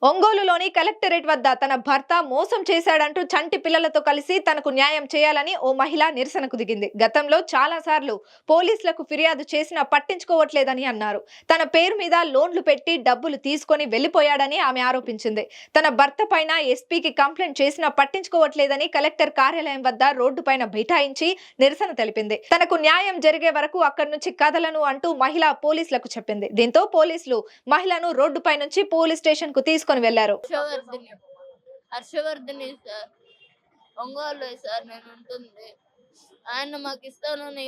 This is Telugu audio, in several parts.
ఒంగోలులోని కలెక్టరేట్ వద్ద తన భర్త మోసం చేశాడంటూ చంటి పిల్లలతో కలిసి తనకు న్యాయం చేయాలని ఓ మహిళ నిరసనకు దిగింది. గతంలో చాలా సార్లు పోలీసులకు ఫిర్యాదు చేసినా పట్టించుకోవట్లేదని అన్నారు. తన పేరు మీద లోన్లు పెట్టి డబ్బులు తీసుకొని వెళ్లిపోయాడని ఆమె ఆరోపించింది. తన భర్త పైన ఎస్పీకి కంప్లైంట్ చేసినా పట్టించుకోవట్లేదని కలెక్టర్ కార్యాలయం వద్ద రోడ్డు పైన బైఠాయించి నిరసన తెలిపింది. తనకు న్యాయం జరిగే వరకు అక్కడి నుంచి కదలను అంటూ మహిళ పోలీసులకు చెప్పింది. దీంతో పోలీసులు మహిళను రోడ్డుపై నుంచి పోలీస్ స్టేషన్ కు తీసుకొని వెళ్లారు. హర్షవర్ధని సార్, ఒంగోలు సార్ నేను ఉంటుంది. ఆయన మాకు ఇస్తానని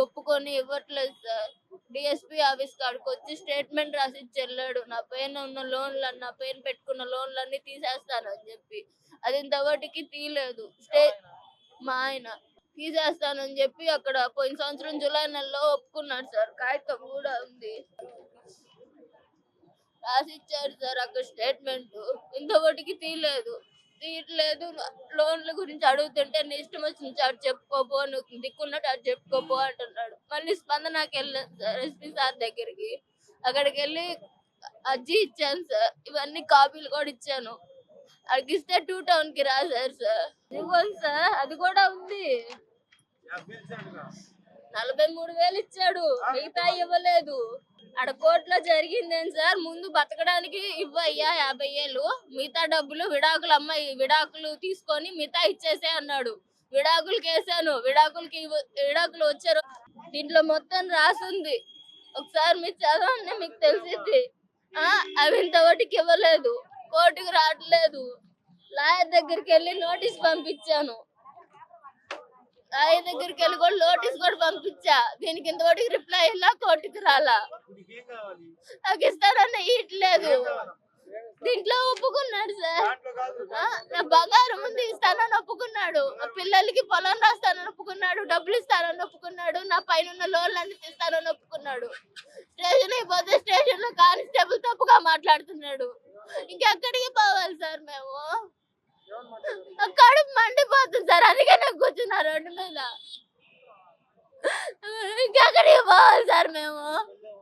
ఒప్పుకొని ఇవ్వట్లేదు సార్. డిఎస్పీ ఆఫీస్ కాడికి వచ్చి స్టేట్మెంట్ రాసి ఇచ్చెళ్ళాడు. నా పైన ఉన్న లోన్లు, నా పైన పెట్టుకున్న లోన్లన్నీ తీసేస్తానని చెప్పి, అది ఇంతవరకు తీయలేదు. మా ఆయన తీసేస్తానని చెప్పి అక్కడ పోయిన సంవత్సరం జూలై నెలలో ఒప్పుకున్నాడు సార్. కాగితం కూడా ఉంది, రాసిచ్చారు సార్ అక్కడ స్టేట్మెంట్. ఇంతవరకు తీయలేదు. లోన్ల గురించి అడుగుతుంటే నీ ఇష్టం వచ్చిన చాటు చెప్పుకోపో, నువ్వు దిక్కున్నట్టు అటు చెప్పుకోపో అంటున్నాడు. మళ్ళీ స్పందనకి వెళ్ళాను సార్, ఎస్పీ సార్ దగ్గరికి. అక్కడికి వెళ్ళి అర్జీ ఇచ్చాను సార్. ఇవన్నీ కాపీలు కూడా ఇచ్చాను. అక్కడికి ఇస్తే 2 టౌన్ కి రాశారు సార్. ఇవ్వాలి సార్, అది కూడా ఉంది. 43,000 ఇచ్చాడు, మిగతా ఇవ్వలేదు. ఆడ కోర్టులో జరిగిందేం సార్, ముందు బతకడానికి ఇవ్వయ్యా 50,000, మిగతా డబ్బులు విడాకులు అమ్మాయి విడాకులు తీసుకొని మిగతా ఇచ్చేసే అన్నాడు. విడాకులకి వేసాను, విడాకులు వచ్చారు. దీంట్లో మొత్తం రాసింది, ఒకసారి మీరు చదవండి మీకు తెలిసిద్ది. అవి ఇంతవరకు ఇవ్వలేదు, కోర్టుకు రావట్లేదు. లాయర్ దగ్గరికి వెళ్ళి నోటీస్ పంపించాను. ఆయన దగ్గరికి వెళ్ళి కూడా నోటీస్ కూడా పంపించా. దీనికి ఇంతవరకు రిప్లై ఇలా, కోర్టుకి రాలా. నాకు ఇస్తారన్న ఇట్లేదు. దీంట్లో ఒప్పుకున్నాడు సార్. నా బంగారం ముందు ఇస్తానని ఒప్పుకున్నాడు, పిల్లలకి పొలం రాస్తానని ఒప్పుకున్నాడు, డబ్బులు ఇస్తానని ఒప్పుకున్నాడు, నా పైన లోన్లన్నీ తీస్తానని ఒప్పుకున్నాడు. స్టేషన్ అయిపోతే స్టేషన్ లో కానిస్టేబుల్ తప్పుగా మాట్లాడుతున్నాడు. ఇంకెక్కడికి పోవాలి సార్ మేము? కడుపు మండిపోతుంది సార్, అందుకే నాకు కూర్చున్నా రోడ్డు మీద. ఇంకెక్కడికి పోవాలి సార్ మేము?